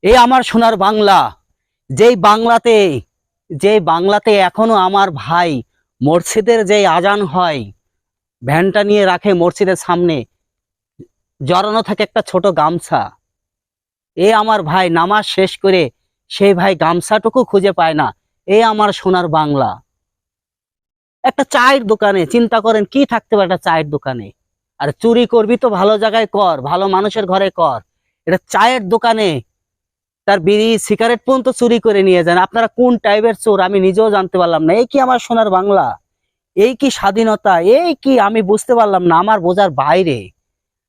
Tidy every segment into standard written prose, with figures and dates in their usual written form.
এই আমার সোনার বাংলা, যেই বাংলাতে যেই বাংলাতে এখনো আমার ভাই মসজিদের যেই আজান হয়, ভ্যানটা নিয়ে রাখে মসজিদের সামনে, জড়ানো থাকে একটা ছোট গামছা। এ আমার ভাই নামাজ শেষ করে সেই ভাই গামছাটুকু খুঁজে পায় না। এ আমার সোনার বাংলা। একটা চায়ের দোকানে চিন্তা করেন কি থাকতে পারে একটা চায়ের দোকানে। আর চুরি করবি তো ভালো জায়গায় কর, ভালো মানুষের ঘরে কর। এটা চায়ের দোকানে তার বিড়ি সিগারেট পর্যন্ত চুরি করে নিয়ে যান। আপনারা কোন টাইপের চোর আমি নিজেও জানতে পারলাম না। এই কি আমার সোনার বাংলা? এই কি স্বাধীনতা? এই কি আমি বুঝতে পারলাম না, আমার বোঝার বাইরে।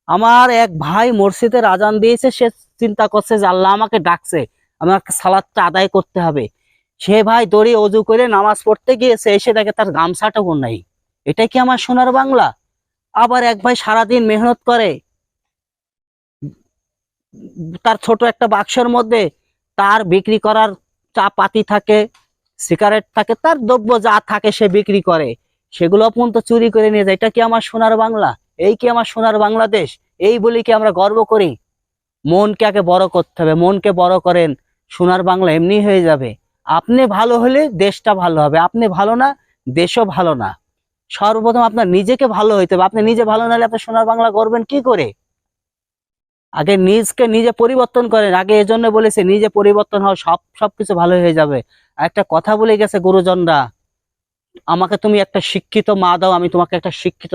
আমার এক ভাই মসজিদের আজান দিয়েছে, সে চিন্তা করছে যে আল্লাহ আমাকে ডাকছে, আমাকে সালাদটা আদায় করতে হবে। সে ভাই দড়ি অজু করে নামাজ পড়তে গিয়েছে, এসে দেখে তার গামছাটাও নাই। এটাই কি আমার সোনার বাংলা? আবার এক ভাই সারাদিন মেহনত করে, তার ছোট একটা বাক্সের মধ্যে তার বিক্রি করার চা পাতি থাকে, সিগারেট থাকে, তার দ্রব্য যা থাকে সে বিক্রি করে, সেগুলো পর্যন্ত চুরি করে নিয়ে যায়। এটা কি আমার সোনার বাংলা? এই কি আমার সোনার বাংলাদেশ? এই বলি কি আমরা গর্ব করি? মনকে আগে বড় করতে হবে, মনকে বড় করেন, সোনার বাংলা এমনি হয়ে যাবে। আপনি ভালো হলে দেশটা ভালো হবে, আপনি ভালো না দেশও ভালো না। সর্বপ্রথম আপনার নিজেকে ভালো হইতে হবে। আপনি নিজে ভালো না হলে আপনি সোনার বাংলা গড়বেন কি করে? আগে নিজকে নিজে পরিবর্তন করেন। আগে এজন্য বলেছে নিজে পরিবর্তন হও, সবকিছু ভালো হয়ে যাবে। আর একটা কথা বলে গেছে গুরুজনরা, আমাকে তুমি একটা শিক্ষিত মা দাও, আমি তোমাকে একটা শিক্ষিত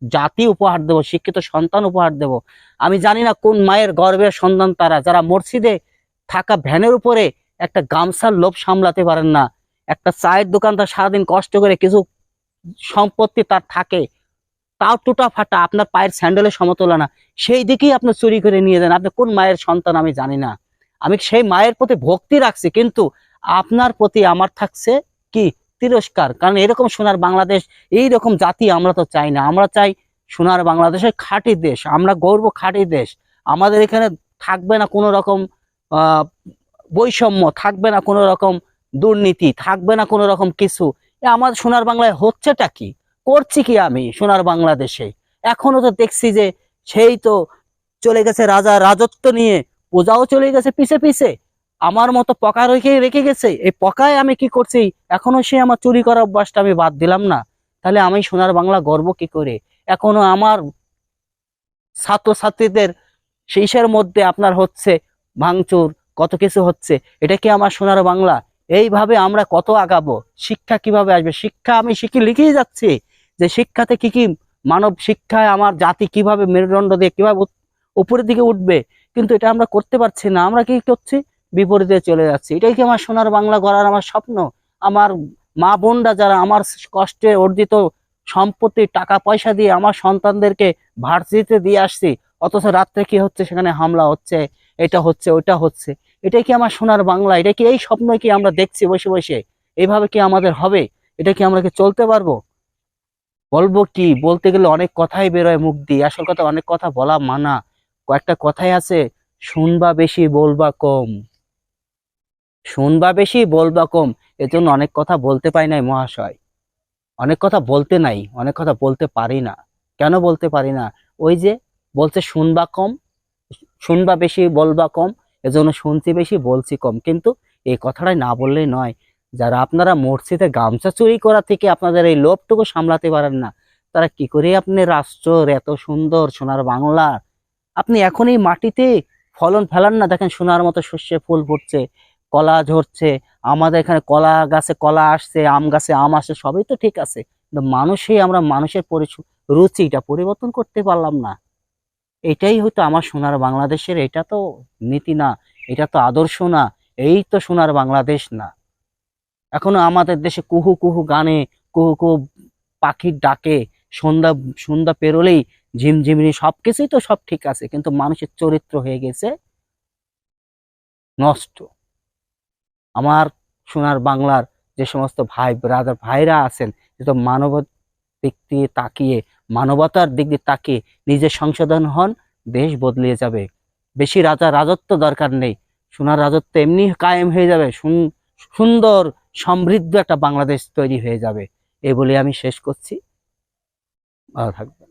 জাতি উপহার দেব, শিক্ষিত সন্তান উপহার দেব। আমি জানি না কোন মায়ের গর্ভের সন্তান তারা, যারা মসজিদে থাকা ভ্যানের উপরে একটা গামছার লোভ সামলাতে পারেন না। একটা চায়ের দোকানদার সারাদিন কষ্ট করে কিছু সম্পত্তি তার থাকে, তাও টুটা ফাটা, আপনার পায়ের স্যান্ডেলের সমতুল্য না, সেই দিকেই আপনি চুরি করে নিয়ে যান। আপনি কোন মায়ের সন্তান আমি জানি না। আমি সেই মায়ের প্রতি ভক্তি রাখছি, কিন্তু আপনার প্রতি আমার থাকছে কি তিরস্কার। কারণ এরকম সোনার বাংলাদেশ, এইরকম জাতি আমরা তো চাই না। আমরা চাই সোনার বাংলাদেশের খাঁটি দেশ, আমরা গর্ব খাঁটি দেশ। আমাদের এখানে থাকবে না কোনো রকম আহ বৈষম্য, থাকবে না কোনো রকম দুর্নীতি, থাকবে না কোনো রকম কিছু। আমার সোনার বাংলায় হচ্ছেটা কি, করছি কি আমি সোনার বাংলাদেশে? এখনো তো দেখছি যে সেই তো চলে গেছে রাজা রাজত্ব নিয়ে, প্রজাও চলে গেছে পিছে পিছে, আমার মতো পকা রেখে রেখে গেছে। এই পকায় আমি কি করছি? এখনো সে আমার চুরি করার অভ্যাসটা আমি বাদ দিলাম না। তাহলে আমি সোনার বাংলা গর্ব কি করে? এখনো আমার ছাত্রছাত্রীদের শীষের মধ্যে আপনার হচ্ছে ভাঙচুর, কত কিছু হচ্ছে। এটা কি আমার সোনার বাংলা? এইভাবে আমরা কত আগাবো? শিক্ষা কিভাবে আসবে? শিক্ষা আমি শিখি লিখেই যাচ্ছি যে শিক্ষাতে কি কি মানব শিক্ষায় আমার জাতি কিভাবে মেরুদণ্ড দিয়ে কিভাবে উপরের দিকে উঠবে, কিন্তু এটা আমরা করতে পারছি না। আমরা কি করছি? বিপরীতে চলে যাচ্ছি। এটাই কি আমার সোনার বাংলা গড়ার আমার স্বপ্ন? আমার মা বোনরা যারা আমার কষ্টে অর্জিত সম্পত্তি টাকা পয়সা দিয়ে আমার সন্তানদেরকে ভার্সিটিতে দিয়ে আসছি, অথচ রাত্রে কি হচ্ছে? সেখানে হামলা হচ্ছে, এটা হচ্ছে, ওইটা হচ্ছে। এটাই কি আমার সোনার বাংলা? এটা কি এই স্বপ্নই কি আমরা দেখছি বসে বসে? এইভাবে কি আমাদের হবে? এটা কি আমরা কি চলতে পারবো? বলবো কি? বলতে গেলে অনেক কথাই বেরোয় মুখ দিয়ে, আসল কথা অনেক কথা বলা মানা। কয়েকটা কথাই আছে, শুনবা বেশি বলবা কম, শুনবা বেশি বলবা কম। এজন্য অনেক কথা বলতে পাই নাই মহাশয়, অনেক কথা বলতে নাই, অনেক কথা বলতে পারি না। কেন বলতে পারি না? ওই যে বলছে শুনবা কম, শুনবা বেশি বলবা কম, এজন্য শুনছি বেশি বলছি কম। কিন্তু এই কথাটাই না বললেই নয়। যারা আপনারা মসজিদে গামছা চুরি করা থেকে আপনাদের এই লোভটুকু সামলাতে পারেন না, তারা কি করে আপনি রাষ্ট্রের এত সুন্দর সোনার বাংলা, আপনি এখনই মাটিতে ফলন ফেলান না, দেখেন সোনার মতো শস্যে ফুল ফুটছে, কলা ঝরছে। আমাদের এখানে কলা গাছে কলা আসছে, আম গাছে আম আসছে, সবই তো ঠিক আছে, কিন্তু মানুষই, আমরা মানুষের রুচিটা পরিবর্তন করতে পারলাম না। এটাই হয়তো আমার সোনার বাংলাদেশের, এটা তো নীতি না, এটা তো আদর্শ না, এই তো সোনার বাংলাদেশ না। এখনো আমাদের দেশে কুহু কুহু গানে, কুহু কুহু পাখির ডাকে, সন্ধ্যা সন্ধ্যা পেরোলেই ঝিমঝিমনি, সবকিছুই তো সব ঠিক আছে, কিন্তু মানুষের চরিত্র হয়ে গেছে নষ্ট। আমার সোনার বাংলার যে সমস্ত ভাই ব্রাদার ভাইরা আছেন, যে তো মানবতার দিক দিয়ে তাকিয়ে, মানবতার দিক দিয়ে তাকিয়ে নিজের সংশোধন হন, দেশ বদলে যাবে। বেশি রাজা রাজত্ব দরকার নেই, সোনার রাজত্ব এমনি কায়েম হয়ে যাবে, সুন্দর সমৃদ্ধ একটা বাংলাদেশ তৈরি হয়ে যাবে। এই বলে আমি শেষ করছি। ভালো থাকবেন।